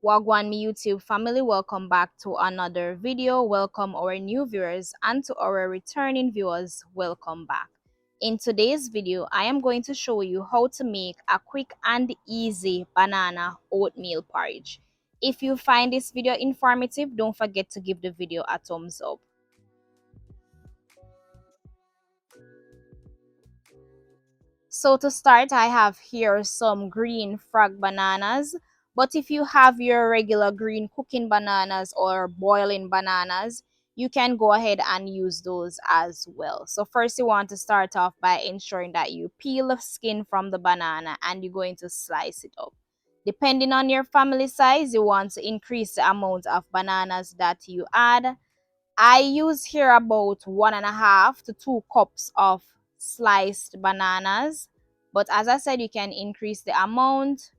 Wagwan me YouTube family, welcome back to another video. Welcome our new viewers, and to our returning viewers, welcome back. In today's video, I am going to show you how to make a quick and easy banana oatmeal porridge. If you find this video informative, don't forget to give the video a thumbs up. So to start, I have here some green frog bananas. But if you have your regular green cooking bananas or boiling bananas, you can go ahead and use those as well. So first you want to start off by ensuring that you peel the skin from the banana and you're going to slice it up. Depending on your family size, you want to increase the amount of bananas that you add. I use here about 1.5 to 2 cups of sliced bananas, but as I said, you can increase the amount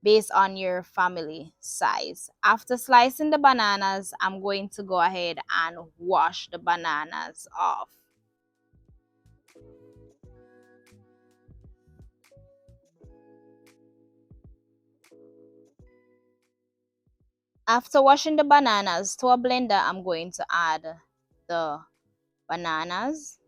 based on your family size. After slicing the bananas, I'm going to go ahead and wash the bananas off. After washing the bananas to a blender, I'm going to add the bananas.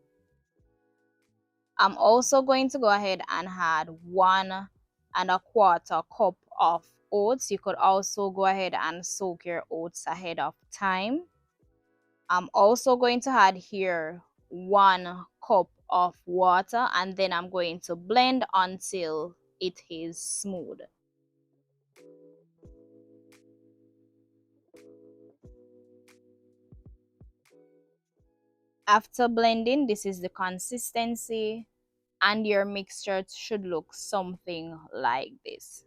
I'm also going to go ahead and add 1.25 cup of oats. You could also go ahead and soak your oats ahead of time. I'm also going to add here 1 cup of water, and then I'm going to blend until it is smooth. After blending, this is the consistency, and your mixture should look something like this.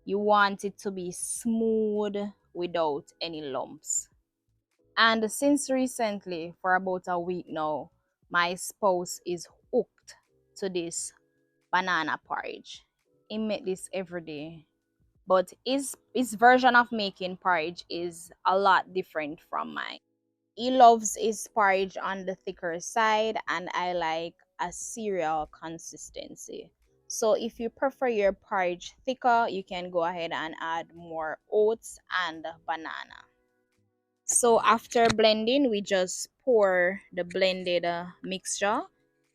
You want it to be smooth without any lumps. And since recently, for about a week now, my spouse is hooked to this banana porridge. He make this every day. But his version of making porridge is a lot different from mine. He loves his porridge on the thicker side, and I like a cereal consistency. So if you prefer your porridge thicker, you can go ahead and add more oats and banana. So after blending, we just pour the blended mixture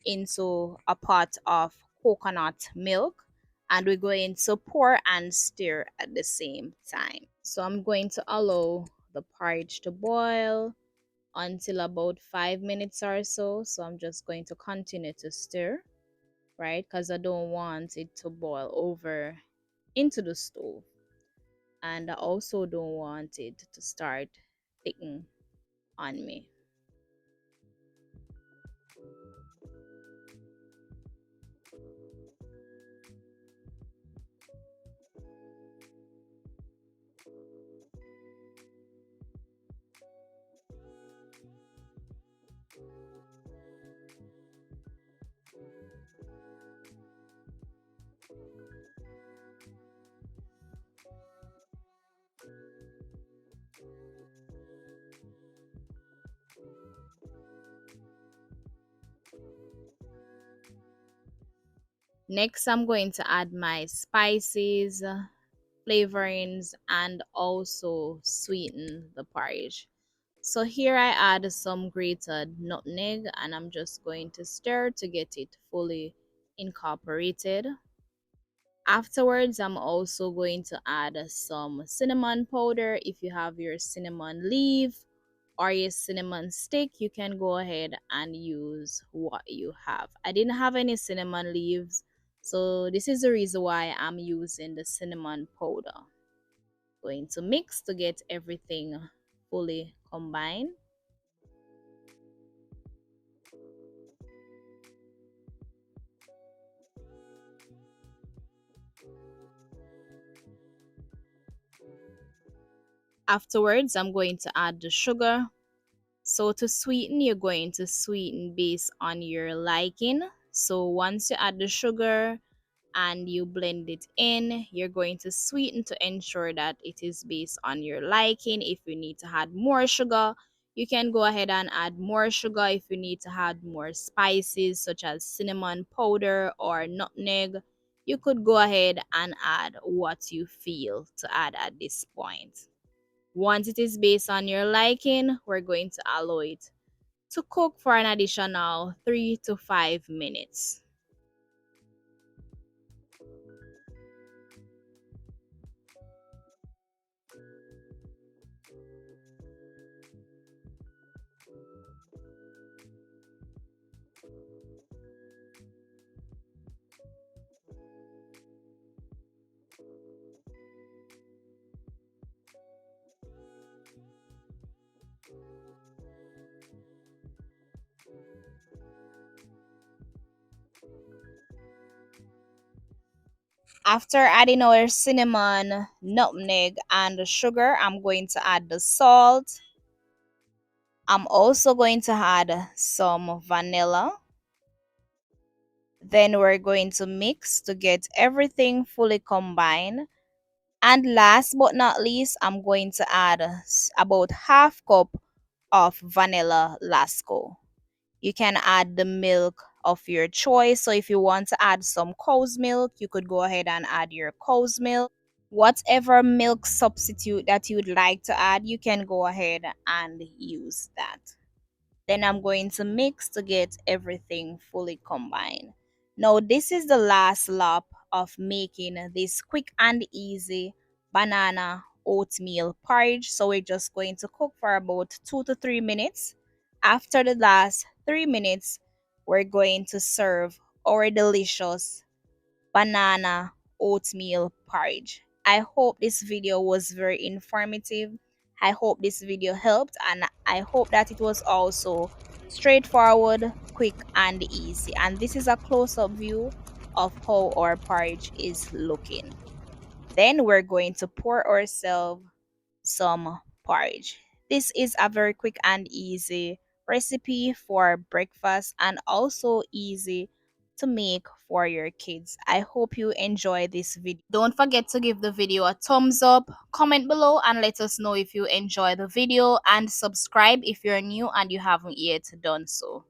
into a pot of coconut milk, and we're going to pour and stir at the same time. So I'm going to allow the porridge to boil until about 5 minutes or so. So I'm just going to continue to stir, right? Because I don't want it to boil over into the stove. And I also don't want it to start thickening on me. Next, I'm going to add my spices, flavorings, and also sweeten the porridge. So here I add some grated nutmeg, and I'm just going to stir to get it fully incorporated. Afterwards, I'm also going to add some cinnamon powder. If you have your cinnamon leaf or your cinnamon stick, you can go ahead and use what you have. I didn't have any cinnamon leaves, so this is the reason why I'm using the cinnamon powder. Going to mix to get everything fully combined. Afterwards, I'm going to add the sugar. So to sweeten, you're going to sweeten based on your liking. So once you add the sugar and you blend it in, you're going to sweeten to ensure that it is based on your liking. If you need to add more sugar, you can go ahead and add more sugar. If you need to add more spices such as cinnamon powder or nutmeg, You could go ahead and add what you feel to add at this point. Once it is based on your liking, we're going to allow it to cook for an additional 3 to 5 minutes. After adding our cinnamon, nutmeg, and the sugar, I'm going to add the salt. I'm also going to add some vanilla. Then we're going to mix to get everything fully combined. And last but not least, I'm going to add about half cup of vanilla lasco. You can add the milk of your choice. So if you want to add some cow's milk, you could go ahead and add your cow's milk. Whatever milk substitute that you'd like to add, you can go ahead and use that. Then I'm going to mix to get everything fully combined. Now this is the last lap of making this quick and easy banana oatmeal porridge. So we're just going to cook for about 2 to 3 minutes. After the last 3 minutes, we're going to serve our delicious banana oatmeal porridge. I hope this video was very informative. I hope this video helped, and I hope that it was also straightforward, quick, and easy. And this is a close-up view of how our porridge is looking. Then we're going to pour ourselves some porridge. This is a very quick and easy recipe for breakfast and also easy to make for your kids. I hope you enjoy this video. Don't forget to give the video a thumbs up, comment below and let us know if you enjoy the video, and subscribe if you're new and you haven't yet done so.